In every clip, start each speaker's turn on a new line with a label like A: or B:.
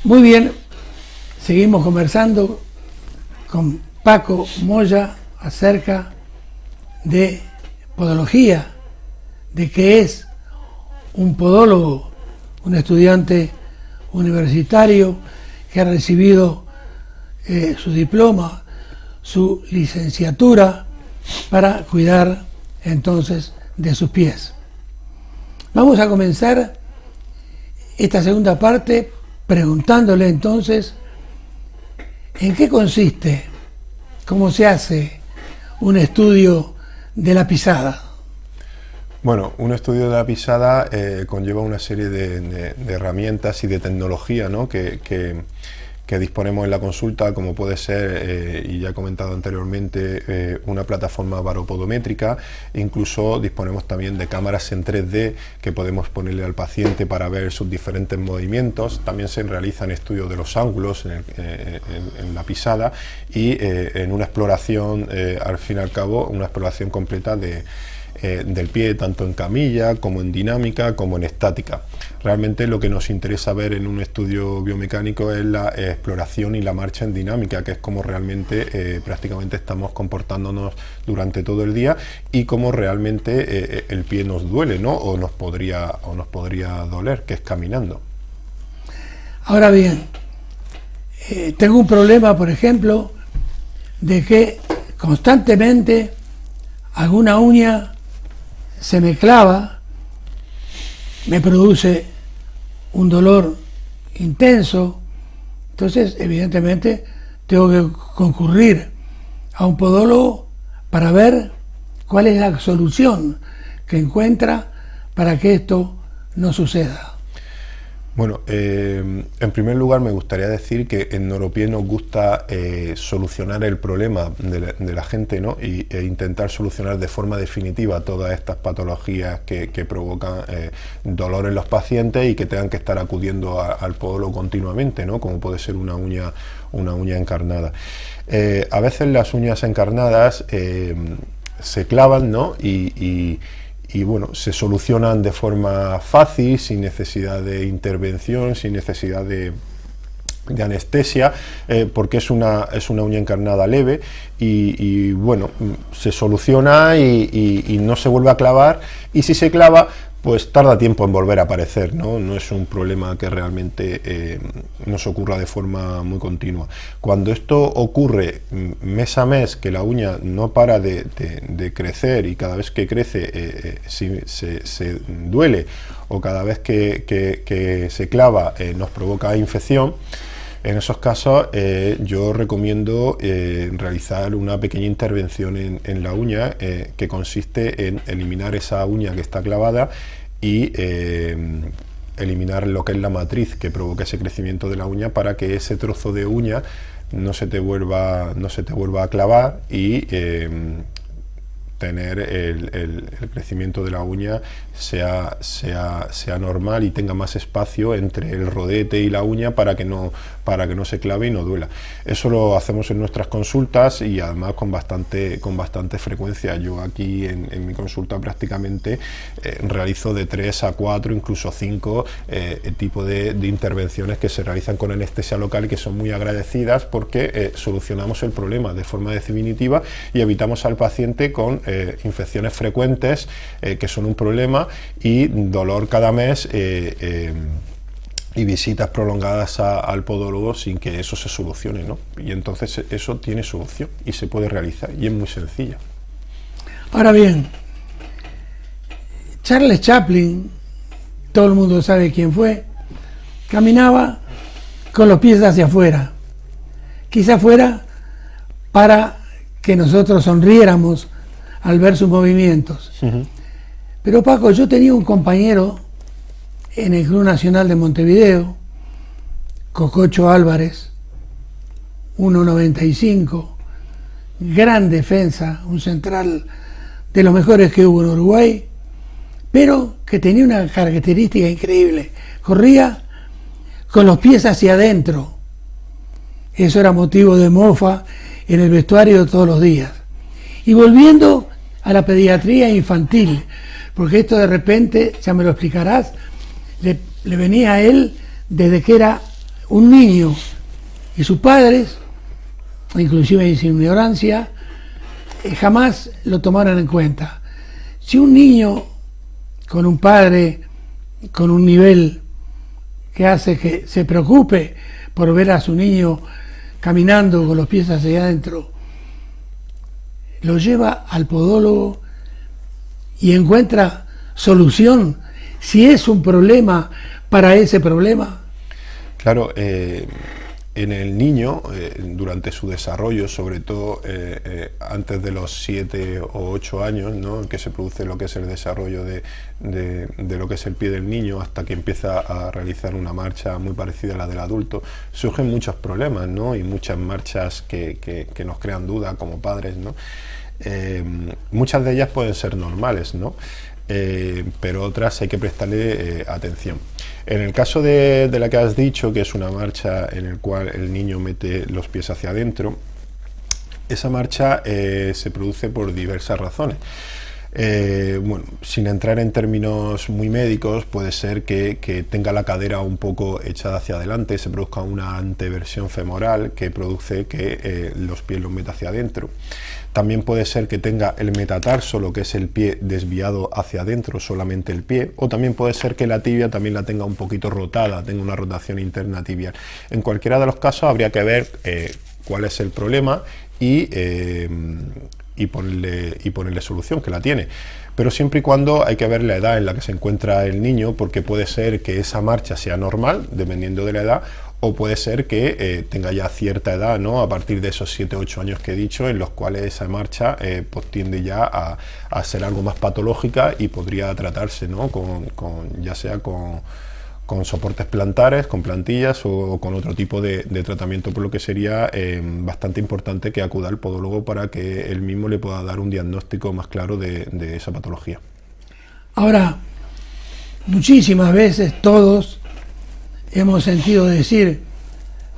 A: Muy bien, seguimos conversando con Paco Moya acerca de podología, de qué es un podólogo, un estudiante universitario que ha recibido su diploma, su licenciatura para cuidar entonces de sus pies. Vamos a comenzar esta segunda parte preguntándole entonces en qué consiste, cómo se hace un estudio de la pisada.
B: Bueno, un estudio de la pisada conlleva una serie de herramientas y de tecnología, ¿no?, que disponemos en la consulta, como puede ser, y ya he comentado anteriormente, una plataforma baropodométrica. Incluso disponemos también de cámaras en 3D que podemos ponerle al paciente para ver sus diferentes movimientos. También se realizan estudios de los ángulos en la pisada y en una exploración, al fin y al cabo, una exploración completa del pie, tanto en camilla como en dinámica como en estática. Realmente lo que nos interesa ver en un estudio biomecánico es la exploración y la marcha en dinámica, que es como realmente prácticamente estamos comportándonos durante todo el día y cómo realmente el pie nos duele, ¿no?, o nos podría doler, que es caminando.
A: Ahora bien, tengo un problema, por ejemplo, de que constantemente alguna uña se me clava, me produce un dolor intenso. Entonces evidentemente tengo que concurrir a un podólogo para ver cuál es la solución que encuentra para que esto no suceda.
B: Bueno, en primer lugar me gustaría decir que en Neuropies nos gusta solucionar el problema de la gente, ¿no?, e intentar solucionar de forma definitiva todas estas patologías que provocan dolor en los pacientes y que tengan que estar acudiendo al podólogo continuamente, ¿no?, como puede ser una uña encarnada. A veces las uñas encarnadas se clavan, ¿no?, y bueno, se solucionan de forma fácil, sin necesidad de intervención, sin necesidad de anestesia, porque es una uña encarnada leve y bueno, se soluciona y no se vuelve a clavar, y si se clava, pues tarda tiempo en volver a aparecer, ¿no? No es un problema que realmente nos ocurra de forma muy continua. Cuando esto ocurre mes a mes, que la uña no para de crecer y cada vez que crece se duele, o cada vez que se clava nos provoca infección, en esos casos yo recomiendo realizar una pequeña intervención en la uña que consiste en eliminar esa uña que está clavada y eliminar lo que es la matriz que provoca ese crecimiento de la uña, para que ese trozo de uña no se te vuelva a clavar y tener el crecimiento de la uña sea normal y tenga más espacio entre el rodete y la uña para que no se clave y no duela. Eso lo hacemos en nuestras consultas y además con bastante frecuencia. Yo aquí en mi consulta prácticamente realizo de 3 a 4, incluso 5 tipos de intervenciones que se realizan con anestesia local y que son muy agradecidas, porque solucionamos el problema de forma definitiva y evitamos al paciente con infecciones frecuentes que son un problema, y dolor cada mes y visitas prolongadas al podólogo sin que eso se solucione, ¿no? Y entonces eso tiene solución y se puede realizar y es muy sencilla.
A: Ahora bien, Charles Chaplin, todo el mundo sabe quién fue, caminaba con los pies hacia afuera. Quizá fuera para que nosotros sonriéramos al ver sus movimientos. Pero Paco, yo tenía un compañero en el Club Nacional de Montevideo, Cococho Álvarez, 1.95, gran defensa, un central de los mejores que hubo en Uruguay, pero que tenía una característica increíble: corría con los pies hacia adentro. Eso era motivo de mofa en el vestuario todos los días. Y volviendo a la pediatría infantil, porque esto de repente, ya me lo explicarás, le venía a él desde que era un niño y sus padres, inclusive sin ignorancia, jamás lo tomaron en cuenta. Si un niño con un padre con un nivel que hace que se preocupe por ver a su niño caminando con los pies hacia adentro, lo lleva al podólogo y encuentra solución, si es un problema para ese problema.
B: Claro, en el niño, durante su desarrollo, sobre todo antes de los 7 o 8 años, ¿no?, que se produce lo que es el desarrollo de lo que es el pie del niño, hasta que empieza a realizar una marcha muy parecida a la del adulto, surgen muchos problemas, ¿no?, y muchas marchas que nos crean duda como padres, ¿no? Muchas de ellas pueden ser normales, ¿no? Pero otras hay que prestarle atención. En el caso de la que has dicho, que es una marcha en la cual el niño mete los pies hacia adentro, esa marcha se produce por diversas razones. Bueno, sin entrar en términos muy médicos, puede ser que tenga la cadera un poco echada hacia adelante, se produzca una anteversión femoral que produce que los pies los meta hacia adentro. También puede ser que tenga el metatarso, lo que es el pie, desviado hacia adentro, solamente el pie, o también puede ser que la tibia también la tenga un poquito rotada, tenga una rotación interna tibial. En cualquiera de los casos habría que ver cuál es el problema y ponerle solución, que la tiene. Pero siempre y cuando hay que ver la edad en la que se encuentra el niño, porque puede ser que esa marcha sea normal, dependiendo de la edad, o puede ser que tenga ya cierta edad, ¿no?, a partir de esos 7 o 8 años que he dicho, en los cuales esa marcha pues tiende ya a ser algo más patológica y podría tratarse, ¿no?, ya sea con soportes plantares, con plantillas o con otro tipo de tratamiento, por lo que sería bastante importante que acuda al podólogo para que él mismo le pueda dar un diagnóstico más claro de esa patología.
A: Ahora, muchísimas veces todos hemos sentido decir,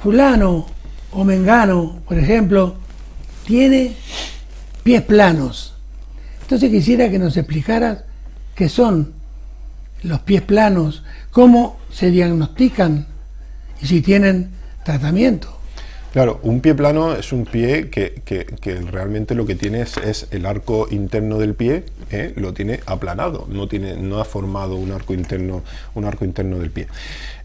A: fulano o mengano, por ejemplo, tiene pies planos. Entonces quisiera que nos explicaras qué son los pies planos, cómo se diagnostican y si tienen tratamiento.
B: Claro, un pie plano es un pie que realmente lo que tiene es el arco interno del pie, lo tiene aplanado, no ha formado un arco interno del pie.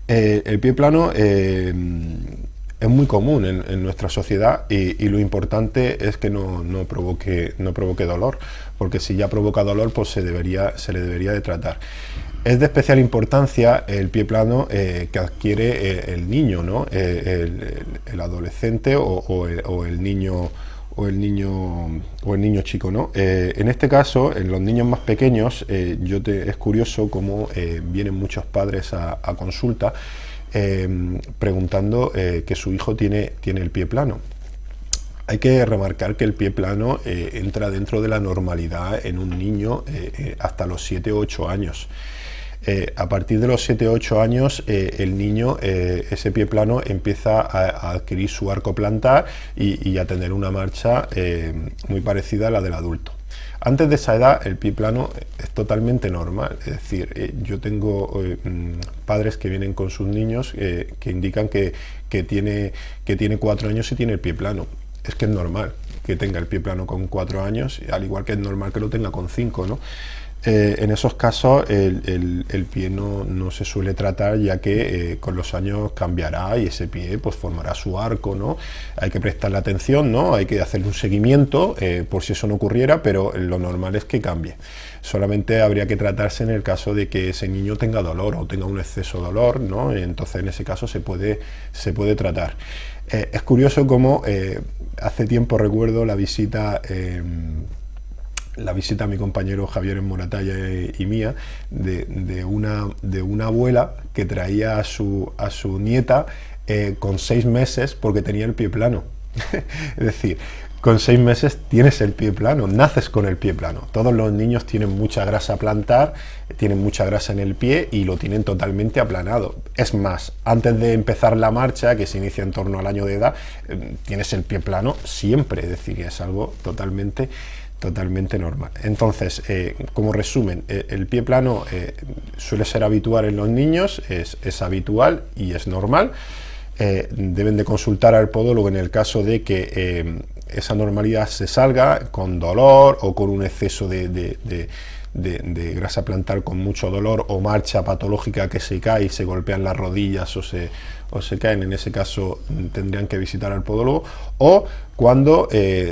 B: El pie plano es muy común en nuestra sociedad y lo importante es que no provoque dolor, porque si ya provoca dolor, pues se le debería de tratar. Es de especial importancia el pie plano que adquiere el niño, ¿no?, el adolescente o el niño chico, ¿no? En este caso, en los niños más pequeños, es curioso cómo vienen muchos padres a consulta preguntando que su hijo tiene el pie plano. Hay que remarcar que el pie plano entra dentro de la normalidad en un niño hasta los 7 o 8 años. A partir de los 7 o 8 años el niño, ese pie plano empieza a adquirir su arco plantar y a tener una marcha muy parecida a la del adulto. Antes de esa edad el pie plano es totalmente normal, es decir, yo tengo padres que vienen con sus niños que indican que tiene 4 años y tiene el pie plano. Es que es normal que tenga el pie plano con 4 años, al igual que es normal que lo tenga con 5, ¿no? En esos casos el pie no se suele tratar, ya que con los años cambiará y ese pie pues formará su arco, ¿no? Hay que prestarle atención, ¿no? Hay que hacerle un seguimiento por si eso no ocurriera, pero lo normal es que cambie. Solamente habría que tratarse en el caso de que ese niño tenga dolor o tenga un exceso de dolor, ¿no? Entonces en ese caso se puede tratar. Es curioso cómo hace tiempo recuerdo la visita a mi compañero Javier en Moratalla y mía de una abuela que traía a su nieta con 6 meses porque tenía el pie plano. Es decir, con 6 meses tienes el pie plano, naces con el pie plano. Todos los niños tienen mucha grasa plantar, tienen mucha grasa en el pie y lo tienen totalmente aplanado. Es más, antes de empezar la marcha, que se inicia en torno al año de edad, tienes el pie plano siempre, es decir, que es algo totalmente normal. Entonces, como resumen, el pie plano suele ser habitual en los niños, es habitual y es normal. deben de consultar al podólogo en el caso de que esa normalidad se salga con dolor o con un exceso de grasa plantar con mucho dolor, o marcha patológica que se cae y se golpean las rodillas o se caen. En ese caso tendrían que visitar al podólogo, o cuando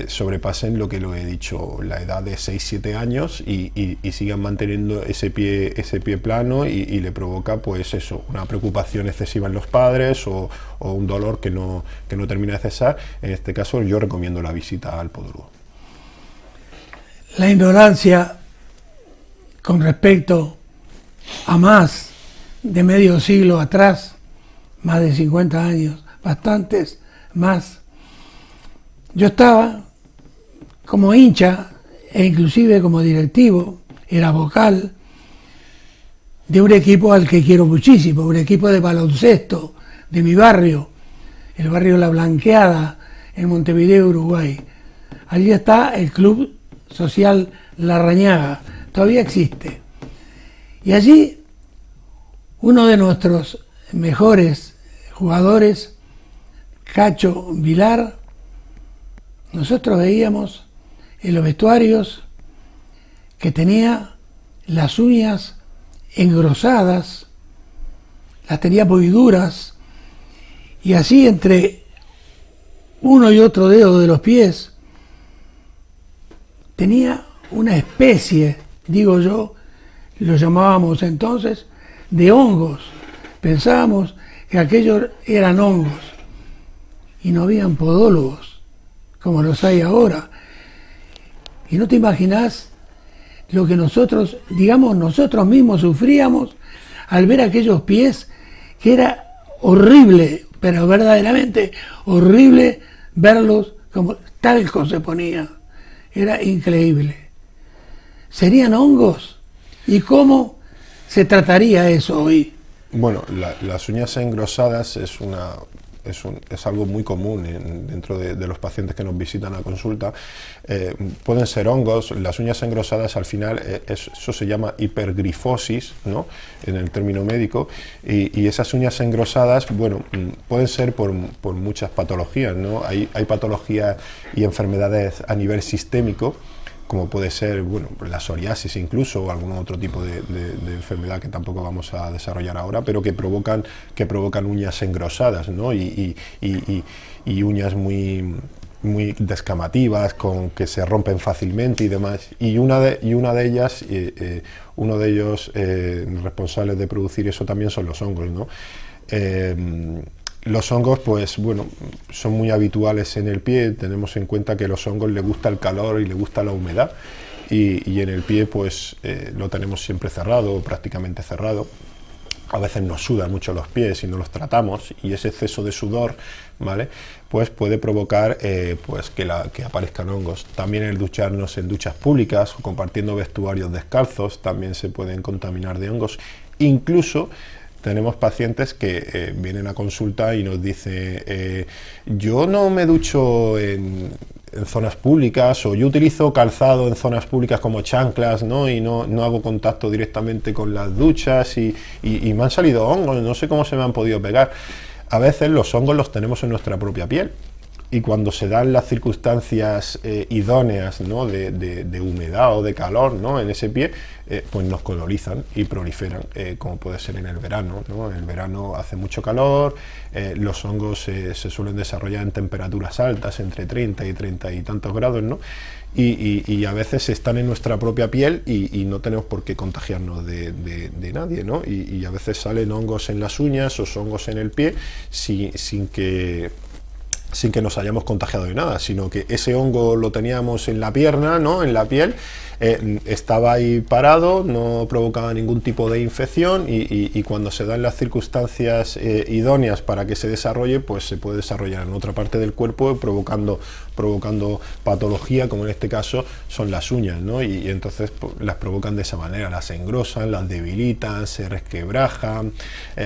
B: sobrepasen lo que lo he dicho, la edad de 6-7 años y sigan manteniendo ese pie plano y le provoca pues eso, una preocupación excesiva en los padres o un dolor que no termina de cesar. En este caso yo recomiendo la visita al podólogo.
A: La ignorancia con respecto a más de medio siglo atrás, más de 50 años, bastantes más. Yo estaba como hincha e inclusive como directivo, era vocal de un equipo al que quiero muchísimo, un equipo de baloncesto de mi barrio, el barrio La Blanqueada, en Montevideo, Uruguay. Allí está el Club Social La Rañaga, todavía existe. Y allí uno de nuestros mejores jugadores, Cacho Vilar, nosotros veíamos en los vestuarios que tenía las uñas engrosadas, las tenía muy duras, y así entre uno y otro dedo de los pies tenía una especie, digo yo, lo llamábamos entonces, de hongos. Pensábamos que aquellos eran hongos y no habían podólogos como los hay ahora. Y no te imaginás lo que nosotros, digamos, nosotros mismos sufríamos al ver aquellos pies, que era horrible, pero verdaderamente horrible verlos como talco se ponía. Era increíble. ¿Serían hongos? ¿Y cómo se trataría eso hoy?
B: Bueno, las uñas engrosadas es algo muy común dentro de los pacientes que nos visitan a consulta. Pueden ser hongos. Las uñas engrosadas al final, eso se llama hipergrifosis, ¿no?, en el término médico, y esas uñas engrosadas, bueno, pueden ser por muchas patologías, ¿no? Hay patologías y enfermedades a nivel sistémico, como puede ser, bueno, la psoriasis incluso, o algún otro tipo de enfermedad que tampoco vamos a desarrollar ahora, pero que provocan uñas engrosadas, ¿no? Y uñas muy descamativas, con que se rompen fácilmente y demás. Y una de ellas, uno de ellos responsables de producir eso también son los hongos, ¿no? Los hongos, pues bueno, son muy habituales en el pie. Tenemos en cuenta que a los hongos les gusta el calor y les gusta la humedad, y en el pie pues lo tenemos siempre cerrado, prácticamente cerrado. A veces nos sudan mucho los pies y no los tratamos, y ese exceso de sudor, ¿vale?, pues puede provocar pues que aparezcan hongos. También el ducharnos en duchas públicas o compartiendo vestuarios descalzos también se pueden contaminar de hongos. Incluso tenemos pacientes que vienen a consulta y nos dicen, yo no me ducho en zonas públicas, o yo utilizo calzado en zonas públicas como chanclas, ¿no?, y no hago contacto directamente con las duchas, y me han salido hongos, no sé cómo se me han podido pegar. A veces los hongos los tenemos en nuestra propia piel, y cuando se dan las circunstancias idóneas, ¿no?, de humedad o de calor, ¿no?, en ese pie, pues nos colonizan y proliferan, como puede ser en el verano, ¿no? En el verano hace mucho calor, los hongos se suelen desarrollar en temperaturas altas, entre 30 y 30 y tantos grados, ¿no? Y a veces están en nuestra propia piel y no tenemos por qué contagiarnos de nadie, ¿no? Y a veces salen hongos en las uñas o hongos en el pie sin que nos hayamos contagiado de nada, sino que ese hongo lo teníamos en la pierna, ¿no?, en la piel, estaba ahí parado, no provocaba ningún tipo de infección, y cuando se dan las circunstancias idóneas para que se desarrolle, pues se puede desarrollar en otra parte del cuerpo, provocando patología, como en este caso son las uñas, ¿no? Y entonces pues, las provocan de esa manera, las engrosan, las debilitan, se resquebrajan,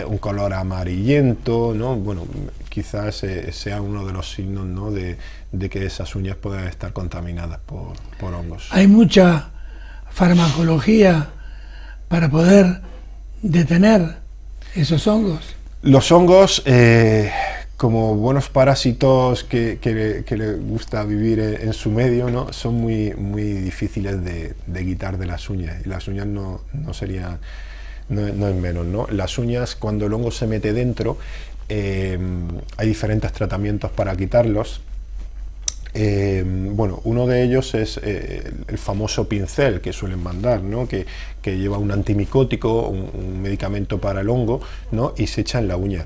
B: un color amarillento, ¿no? Bueno, quizás sea uno de los signos, ¿no?, de que esas uñas puedan estar contaminadas por hongos.
A: Hay mucha farmacología para poder detener esos hongos.
B: Los hongos, como buenos parásitos que le gusta vivir en su medio, ¿no? Son muy difíciles de quitar de las uñas, y las uñas no serían, no es menos, ¿no? Las uñas, cuando el hongo se mete dentro, hay diferentes tratamientos para quitarlos. Bueno, uno de ellos es el famoso pincel que suelen mandar, ¿no? que lleva un antimicótico, un medicamento para el hongo, ¿no? Y se echa en la uña.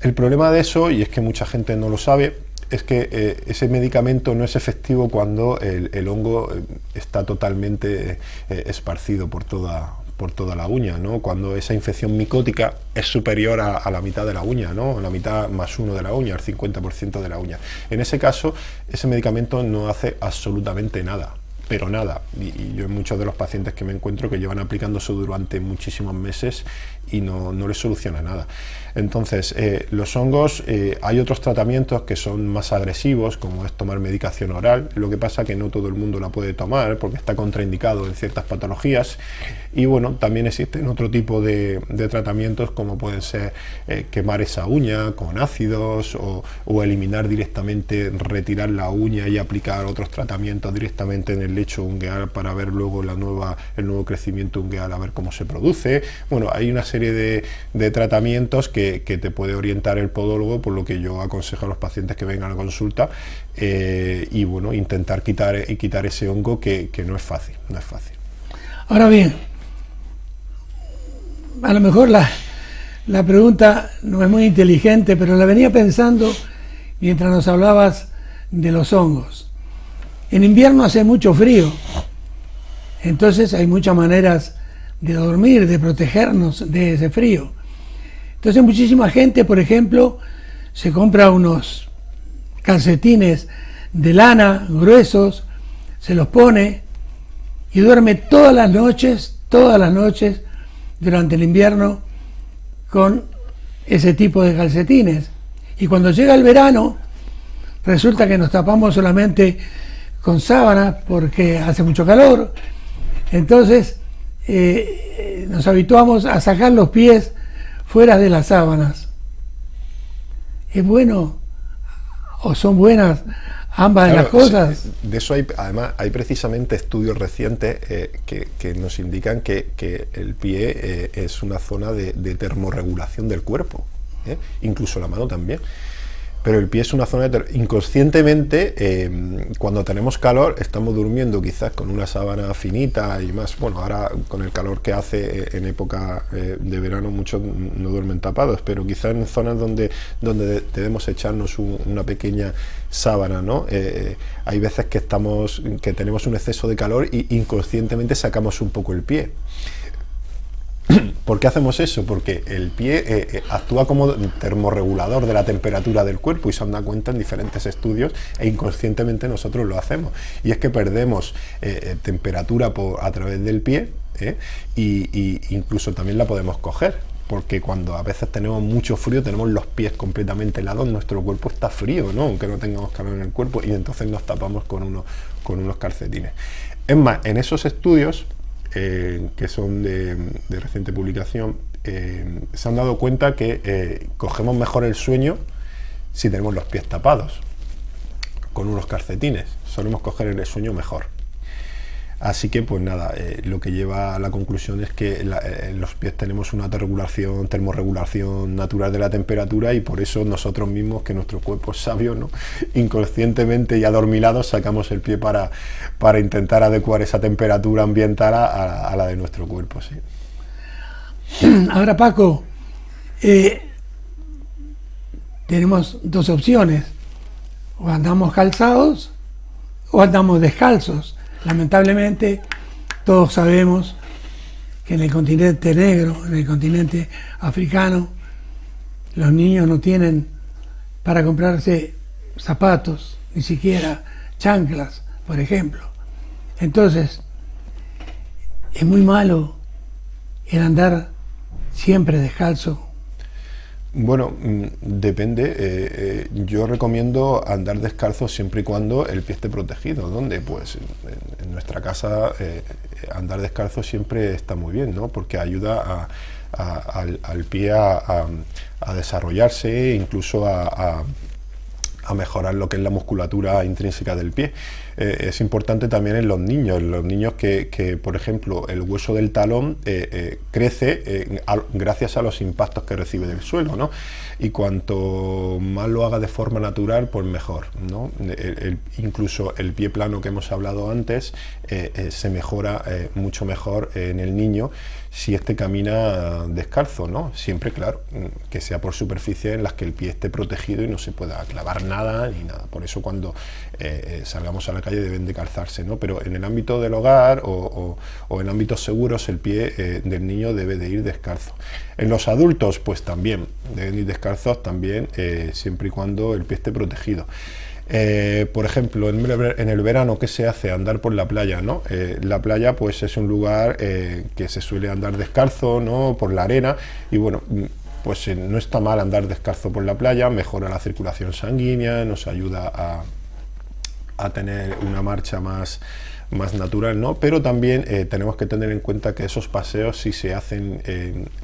B: El problema de eso, y es que mucha gente no lo sabe, es que ese medicamento no es efectivo cuando el hongo está totalmente esparcido por toda la uña, ¿no? Cuando esa infección micótica es superior a la mitad de la uña, ¿no? La mitad más uno de la uña, el 50% de la uña. En ese caso, ese medicamento no hace absolutamente nada, pero nada. Y yo, muchos de los pacientes que me encuentro que llevan aplicándose durante muchísimos meses y no les soluciona nada. Entonces, los hongos, hay otros tratamientos que son más agresivos, como es tomar medicación oral. Lo que pasa que no todo el mundo la puede tomar porque está contraindicado en ciertas patologías. Y bueno, también existen otro tipo de tratamientos, como pueden ser quemar esa uña con ácidos, o eliminar directamente, retirar la uña y aplicar otros tratamientos directamente en el lecho ungueal para ver luego el nuevo crecimiento ungueal, a ver cómo se produce. Bueno, hay una serie de tratamientos que te puede orientar el podólogo, por lo que yo aconsejo a los pacientes que vengan a consulta, y bueno, intentar quitar ese hongo, que no es fácil, no es fácil.
A: Ahora bien, a lo mejor la pregunta no es muy inteligente, pero la venía pensando mientras nos hablabas de los hongos. En invierno hace mucho frío, entonces hay muchas maneras de dormir, de protegernos de ese frío. Entonces muchísima gente, por ejemplo, se compra unos calcetines de lana gruesos, se los pone y duerme todas las noches, durante el invierno, con ese tipo de calcetines. Y cuando llega el verano, resulta que nos tapamos solamente con sábanas porque hace mucho calor. Entonces nos habituamos a sacar los pies fuera de las sábanas. ¿Es bueno o son buenas ambas de las cosas?
B: De eso además hay precisamente estudios recientes que nos indican que el pie es una zona de termorregulación del cuerpo, incluso la mano también. Pero el pie es una zona inconscientemente, cuando tenemos calor, estamos durmiendo quizás con una sábana finita y más. Bueno, ahora con el calor que hace en época de verano, muchos no duermen tapados, pero quizás en zonas donde debemos echarnos una pequeña sábana, ¿no? Hay veces que tenemos un exceso de calor y inconscientemente sacamos un poco el pie. ¿Por qué hacemos eso? Porque el pie actúa como termorregulador de la temperatura del cuerpo, y se han dado cuenta en diferentes estudios, e inconscientemente nosotros lo hacemos. Y es que perdemos temperatura a través del pie, y incluso también la podemos coger, porque cuando a veces tenemos mucho frío, tenemos los pies completamente helados, nuestro cuerpo está frío, ¿no? Aunque no tengamos calor en el cuerpo, y entonces nos tapamos con unos calcetines. Es más, en esos estudios, que son de reciente publicación, se han dado cuenta que cogemos mejor el sueño si tenemos los pies tapados con unos calcetines. Solemos coger el sueño mejor. Así que pues nada, lo que lleva a la conclusión es que en los pies tenemos una termorregulación natural de la temperatura, y por eso nosotros mismos, que nuestro cuerpo es sabio, ¿no? Inconscientemente y adormilados sacamos el pie para intentar adecuar esa temperatura ambiental a la de nuestro cuerpo, sí.
A: Ahora, Paco, tenemos dos opciones: o andamos calzados o andamos descalzos. Lamentablemente, todos sabemos que en el continente negro, en el continente africano, los niños no tienen para comprarse zapatos, ni siquiera chanclas, por ejemplo. Entonces, es muy malo el andar siempre descalzo.
B: Bueno, depende. Yo recomiendo andar descalzo siempre y cuando el pie esté protegido. ¿Dónde? Pues en nuestra casa andar descalzo siempre está muy bien, ¿no? Porque ayuda al pie a desarrollarse, incluso a mejorar lo que es la musculatura intrínseca del pie. Es importante también en los niños que por ejemplo, el hueso del talón crece gracias a los impactos que recibe del suelo, ¿no? Y cuanto más lo haga de forma natural, pues mejor, ¿no? Incluso el pie plano que hemos hablado antes se mejora mucho mejor en el niño si este camina descalzo, ¿no? Siempre, claro, que sea por superficies en las que el pie esté protegido y no se pueda clavar nada ni nada. Por eso cuando salgamos a la calle deben de calzarse, ¿no? Pero en el ámbito del hogar o en ámbitos seguros el pie del niño debe de ir descalzo. En los adultos, pues también deben ir descalzos también, siempre y cuando el pie esté protegido. Por ejemplo, en el verano, ¿qué se hace? Andar por la playa, ¿no? La playa pues es un lugar que se suele andar descalzo, ¿no? Por la arena, y bueno, pues no está mal andar descalzo por la playa, mejora la circulación sanguínea, nos ayuda a tener una marcha más natural, ¿no? Pero también tenemos que tener en cuenta que esos paseos, si se hacen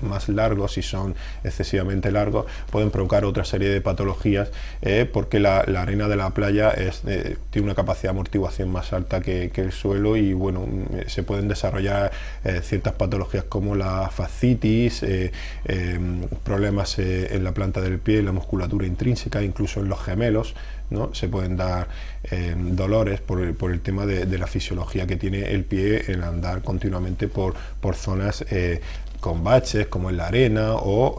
B: más largos, si son excesivamente largos, pueden provocar otra serie de patologías, porque la arena de la playa tiene una capacidad de amortiguación más alta que el suelo, y bueno, se pueden desarrollar ciertas patologías como la fascitis, problemas en la planta del pie, en la musculatura intrínseca, incluso en los gemelos, ¿no? Se pueden dar dolores por el tema de la fisiología que tiene el pie en andar continuamente por zonas con baches, como en la arena, o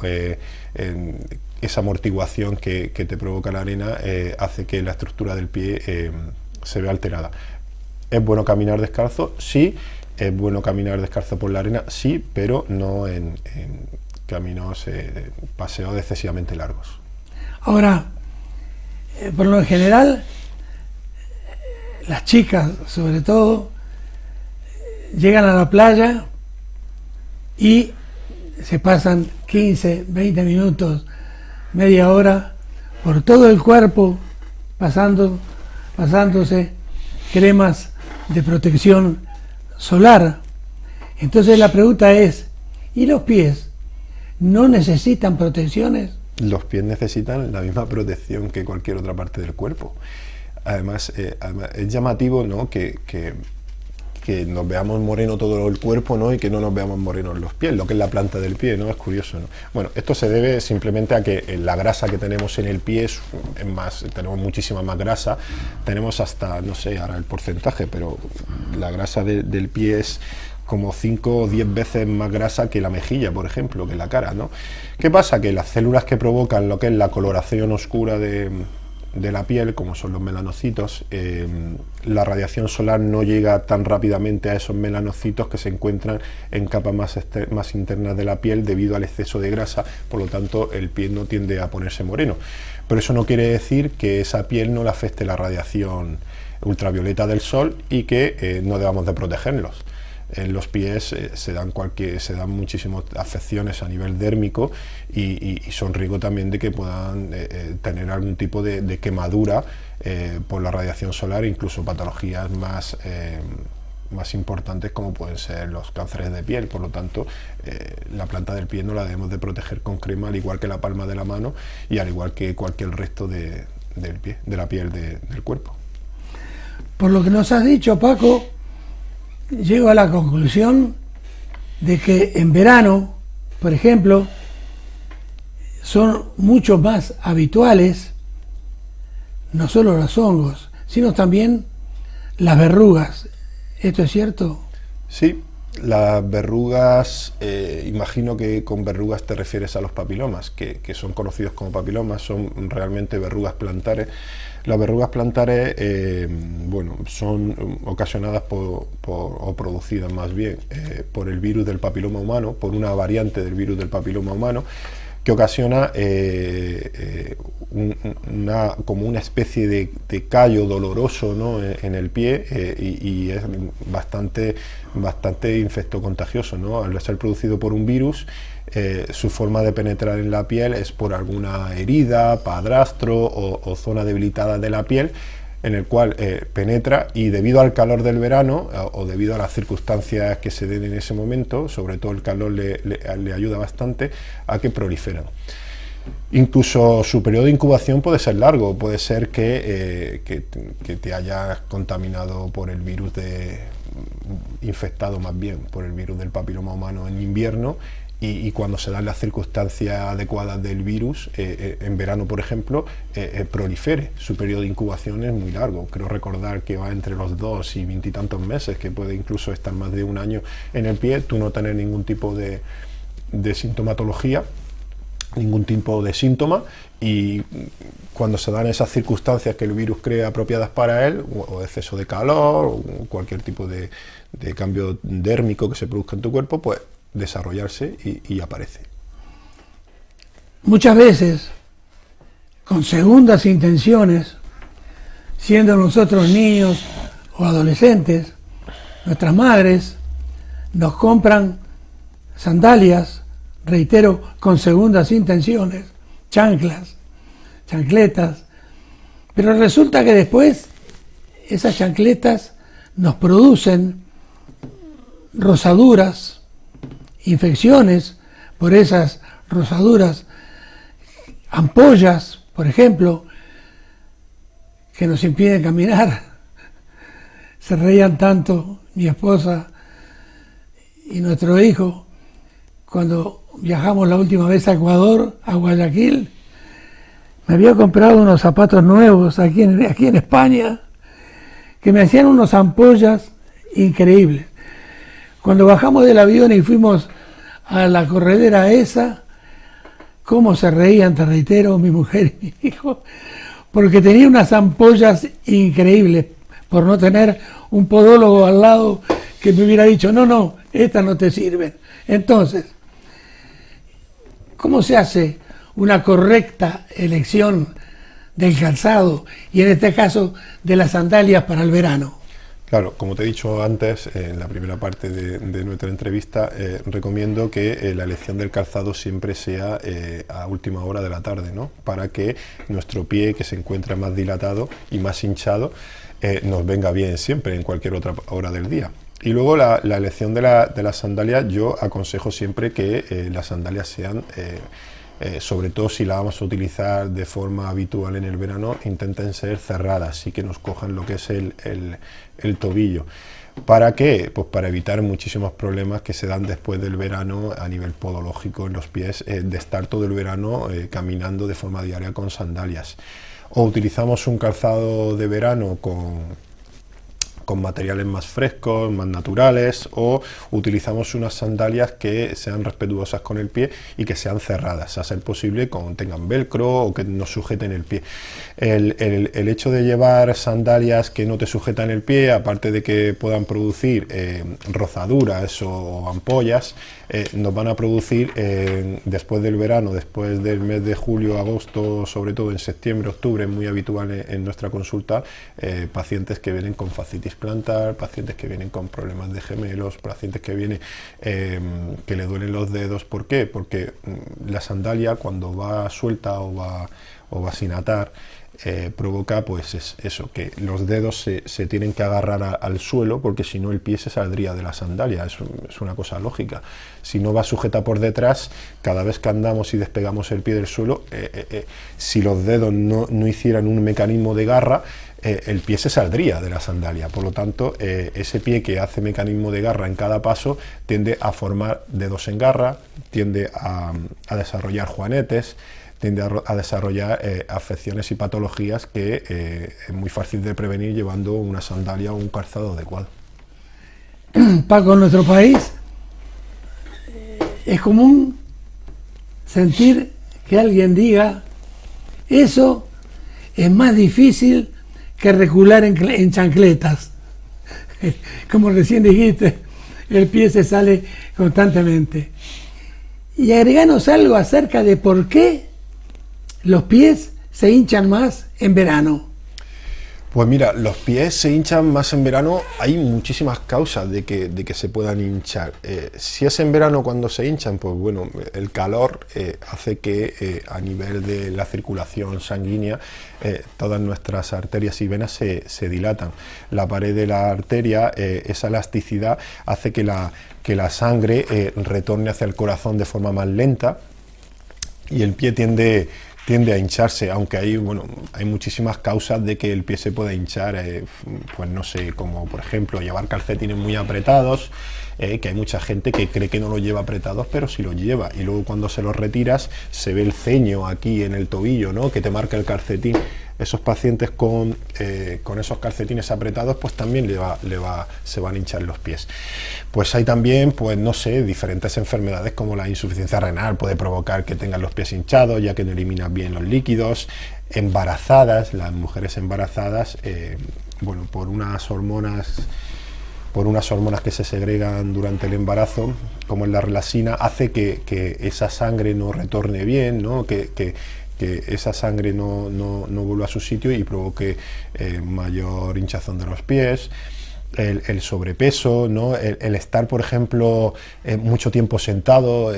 B: esa amortiguación que te provoca la arena hace que la estructura del pie se vea alterada. ¿Es bueno caminar descalzo? Sí. ¿Es bueno caminar descalzo por la arena? Sí, pero no en caminos, paseos excesivamente largos.
A: Ahora, por lo general, las chicas, sobre todo, llegan a la playa y se pasan 15, 20 minutos, media hora, por todo el cuerpo, pasándose cremas de protección solar. Entonces la pregunta es, ¿y los pies no necesitan protecciones?
B: Los pies necesitan la misma protección que cualquier otra parte del cuerpo. Además, es llamativo, ¿no? que nos veamos moreno todo el cuerpo, ¿no? Y que no nos veamos morenos los pies, lo que es la planta del pie, ¿no? Es curioso, ¿no? Bueno, esto se debe simplemente a que la grasa que tenemos en el pie es más, tenemos muchísima más grasa, tenemos hasta, no sé ahora el porcentaje, pero la grasa del pie es como 5 o 10 veces más grasa que la mejilla, por ejemplo, que la cara, ¿no? ¿Qué pasa? Que las células que provocan lo que es la coloración oscura de la piel, como son los melanocitos, la radiación solar no llega tan rápidamente a esos melanocitos que se encuentran en capas más internas de la piel debido al exceso de grasa, por lo tanto el pie no tiende a ponerse moreno. Pero eso no quiere decir que esa piel no le afecte la radiación ultravioleta del sol y que no debamos de protegerlos. En los pies se dan muchísimas afecciones a nivel dérmico y son riesgo también de que puedan tener algún tipo de quemadura por la radiación solar, incluso patologías más importantes como pueden ser los cánceres de piel. Por lo tanto, la planta del pie no la debemos de proteger con crema, al igual que la palma de la mano y al igual que cualquier resto del pie, de la piel del cuerpo.
A: Por lo que nos has dicho, Paco, llego a la conclusión de que en verano, por ejemplo, son mucho más habituales no solo los hongos, sino también las verrugas. ¿Esto es cierto?
B: Sí, las verrugas, imagino que con verrugas te refieres a los papilomas, que son conocidos como papilomas, son realmente verrugas plantares. Las verrugas plantares, bueno, son ocasionadas o producidas más bien por el virus del papiloma humano, por una variante del virus del papiloma humano, que ocasiona como una especie de callo doloroso, ¿no? en el pie, y es bastante infectocontagioso, ¿no? Al ser producido por un virus, su forma de penetrar en la piel es por alguna herida, padrastro o zona debilitada de la piel, en el cual penetra, y debido al calor del verano o debido a las circunstancias que se den en ese momento, sobre todo el calor le ayuda bastante a que proliferan. Incluso su periodo de incubación puede ser largo, puede ser que te hayas contaminado por el virus infectado más bien por el virus del papiloma humano en invierno, y cuando se dan las circunstancias adecuadas del virus, en verano por ejemplo, prolifere. Su periodo de incubación es muy largo, creo recordar que va entre los 2 y 20 y tantos meses, que puede incluso estar más de un año en el pie, tú no tener ningún tipo de sintomatología, ningún tipo de síntoma, y cuando se dan esas circunstancias que el virus cree apropiadas para él, o exceso de calor, o cualquier tipo de cambio dérmico que se produzca en tu cuerpo, pues desarrollarse y aparece.
A: Muchas veces, con segundas intenciones, siendo nosotros niños o adolescentes, nuestras madres nos compran sandalias, reitero, con segundas intenciones, chanclas, chancletas, pero resulta que después esas chancletas nos producen rosaduras, infecciones por esas rosaduras, ampollas, por ejemplo, que nos impiden caminar. Se reían tanto mi esposa y nuestro hijo cuando viajamos la última vez a Ecuador, a Guayaquil. Me había comprado unos zapatos nuevos aquí en España que me hacían unas ampollas increíbles. Cuando bajamos del avión y fuimos a la corredera esa, cómo se reían, te reitero, mi mujer y mi hijo, porque tenía unas ampollas increíbles, por no tener un podólogo al lado que me hubiera dicho, no, estas no te sirven. Entonces, ¿cómo se hace una correcta elección del calzado y en este caso de las sandalias para el verano?
B: Claro, como te he dicho antes, en la primera parte de nuestra entrevista, recomiendo que la elección del calzado siempre sea a última hora de la tarde, ¿no? Para que nuestro pie, que se encuentra más dilatado y más hinchado, nos venga bien siempre, en cualquier otra hora del día. Y luego la elección de las sandalias, yo aconsejo siempre que las sandalias sean, sobre todo si las vamos a utilizar de forma habitual en el verano, intenten ser cerradas y que nos cojan lo que es el tobillo. ¿Para qué? Pues para evitar muchísimos problemas que se dan después del verano a nivel podológico en los pies, de estar todo el verano caminando de forma diaria con sandalias. O utilizamos un calzado de verano con materiales más frescos, más naturales, o utilizamos unas sandalias que sean respetuosas con el pie y que sean cerradas, a ser posible tengan velcro o que nos sujeten el pie. El hecho de llevar sandalias que no te sujetan el pie, aparte de que puedan producir rozaduras o ampollas, nos van a producir después del verano, después del mes de julio, agosto, sobre todo en septiembre, octubre, es muy habitual en nuestra consulta, pacientes que vienen con fascitis plantar, pacientes que vienen con problemas de gemelos, pacientes que vienen que le duelen los dedos. ¿Por qué? Porque la sandalia, cuando va suelta o va sin atar, provoca pues eso, que los dedos se tienen que agarrar al suelo, porque si no el pie se saldría de la sandalia. Es una cosa lógica. Si no va sujeta por detrás, cada vez que andamos y despegamos el pie del suelo, si los dedos no hicieran un mecanismo de garra, el pie se saldría de la sandalia. Por lo tanto, ese pie que hace mecanismo de garra en cada paso tiende a formar dedos en garra, tiende a desarrollar juanetes, tiende a desarrollar afecciones y patologías que es muy fácil de prevenir llevando una sandalia o un calzado adecuado.
A: Paco, en nuestro país es común sentir que alguien diga, eso es más difícil que recular en chancletas. Como recién dijiste, el pie se sale constantemente. Y agreganos algo acerca de por qué los pies se hinchan más en verano.
B: Pues mira, los pies se hinchan más en verano. Hay muchísimas causas de que se puedan hinchar. Si es en verano cuando se hinchan, pues bueno, el calor hace que a nivel de la circulación sanguínea todas nuestras arterias y venas se dilatan. La pared de la arteria, esa elasticidad hace que la sangre retorne hacia el corazón de forma más lenta y el pie tiende a hincharse, aunque hay muchísimas causas de que el pie se pueda hinchar, pues no sé, como por ejemplo llevar calcetines muy apretados, que hay mucha gente que cree que no los lleva apretados, pero sí los lleva, y luego cuando se los retiras se ve el ceño aquí en el tobillo, ¿no?, que te marca el calcetín. Esos pacientes con esos calcetines apretados, pues también se van a hinchar los pies. Pues hay también, pues no sé, diferentes enfermedades como la insuficiencia renal puede provocar que tengan los pies hinchados, ya que no eliminan bien los líquidos. Embarazadas, las mujeres embarazadas, por unas hormonas que se segregan durante el embarazo, como es la relaxina, hace que esa sangre no retorne bien, ¿no?, que esa sangre no vuelva a su sitio y provoque mayor hinchazón de los pies. El sobrepeso, ¿no?, el estar, por ejemplo, mucho tiempo sentado,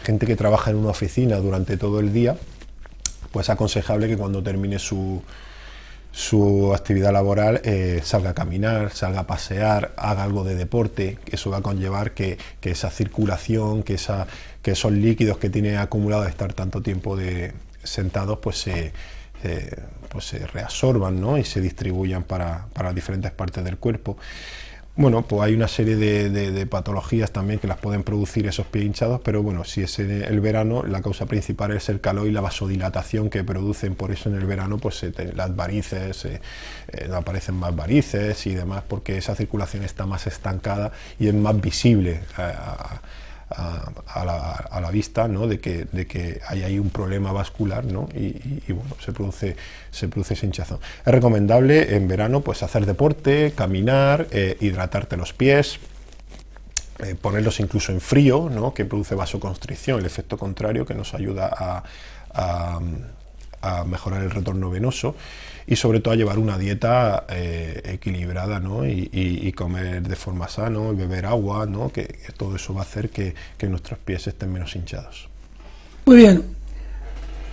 B: gente que trabaja en una oficina durante todo el día, pues es aconsejable que cuando termine su actividad laboral salga a caminar, salga a pasear, haga algo de deporte. Eso va a conllevar que esa circulación, que esos líquidos que tiene acumulado de estar tanto tiempo sentados, pues se reabsorban, ¿no?, y se distribuyan para las diferentes partes del cuerpo. Bueno, pues hay una serie de patologías también que las pueden producir esos pies hinchados, pero bueno, si es en el verano, la causa principal es el calor y la vasodilatación que producen. Por eso en el verano pues las varices, aparecen más varices y demás, porque esa circulación está más estancada y es más visible a la vista, ¿no?, de que hay ahí un problema vascular, ¿no?, y bueno, se produce ese hinchazón. Es recomendable en verano pues hacer deporte, caminar, hidratarte los pies, ponerlos incluso en frío, ¿no?, que produce vasoconstricción, el efecto contrario, que nos ayuda a mejorar el retorno venoso, y sobre todo a llevar una dieta equilibrada, ¿no?, y comer de forma sana, y beber agua, ¿no?, que todo eso va a hacer que nuestros pies estén menos hinchados.
A: Muy bien,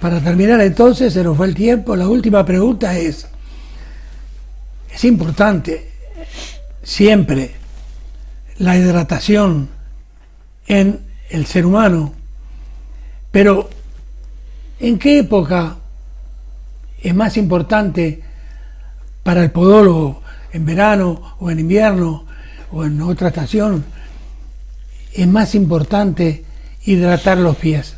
A: para terminar entonces, se nos fue el tiempo. La última pregunta es importante siempre la hidratación en el ser humano, pero ¿en qué época es más importante para el podólogo? ¿En verano o en invierno o en otra estación es más importante hidratar los pies?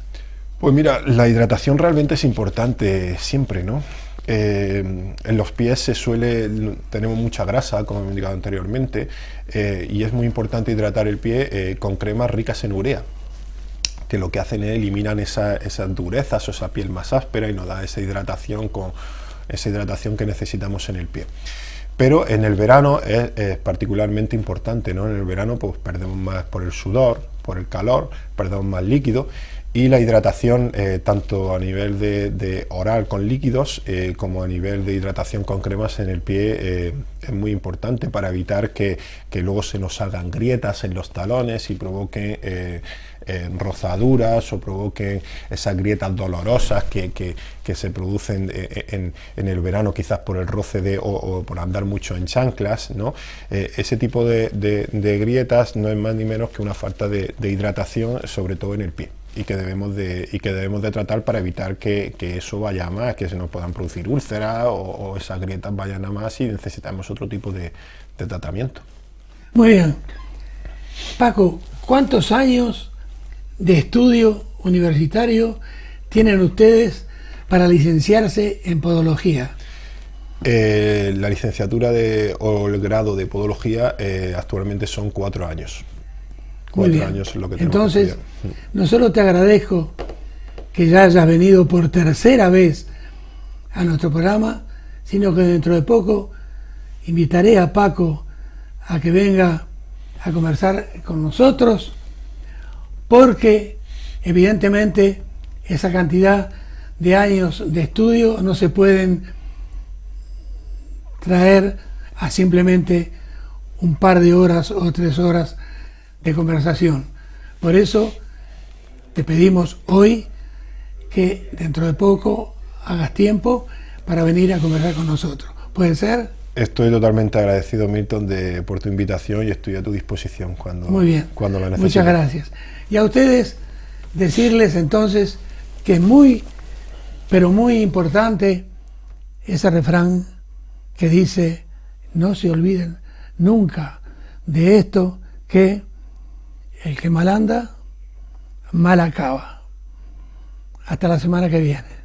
B: Pues mira, la hidratación realmente es importante siempre, ¿no? En los pies tenemos mucha grasa, como he indicado anteriormente, y es muy importante hidratar el pie con cremas ricas en urea, que lo que hacen es eliminan esas durezas o esa piel más áspera y nos da esa hidratación que necesitamos en el pie. Pero en el verano es particularmente importante, ¿no? En el verano pues perdemos más por el sudor, por el calor, perdemos más líquido, y la hidratación tanto a nivel de oral con líquidos como a nivel de hidratación con cremas en el pie es muy importante para evitar que luego se nos salgan grietas en los talones y provoquen rozaduras o provoquen esas grietas dolorosas que se producen en el verano, quizás por el roce o por andar mucho en chanclas, ¿no? Ese tipo de grietas no es más ni menos que una falta de hidratación, sobre todo en el pie, y que debemos de tratar para evitar que eso vaya a más, que se nos puedan producir úlceras o esas grietas vayan a más y necesitamos otro tipo de tratamiento.
A: Muy bien. Paco, ¿cuántos años de estudio universitario tienen ustedes para licenciarse en podología?
B: La licenciatura o el grado de podología actualmente son 4 años. 4 años es lo que tenemos.
A: Entonces, no solo te agradezco que ya hayas venido por tercera vez a nuestro programa, sino que dentro de poco invitaré a Paco a que venga a conversar con nosotros, porque evidentemente esa cantidad de años de estudio no se pueden traer a simplemente un par de horas o 3 horas de conversación. Por eso te pedimos hoy que dentro de poco hagas tiempo para venir a conversar con nosotros. ¿Puede ser?
B: Estoy totalmente agradecido, Milton, por tu invitación y estoy a tu disposición
A: Muy bien.
B: cuando lo necesites.
A: Muchas gracias. Y a ustedes decirles entonces que es muy, pero muy importante ese refrán que dice: no se olviden nunca de esto, que el que mal anda, mal acaba. Hasta la semana que viene.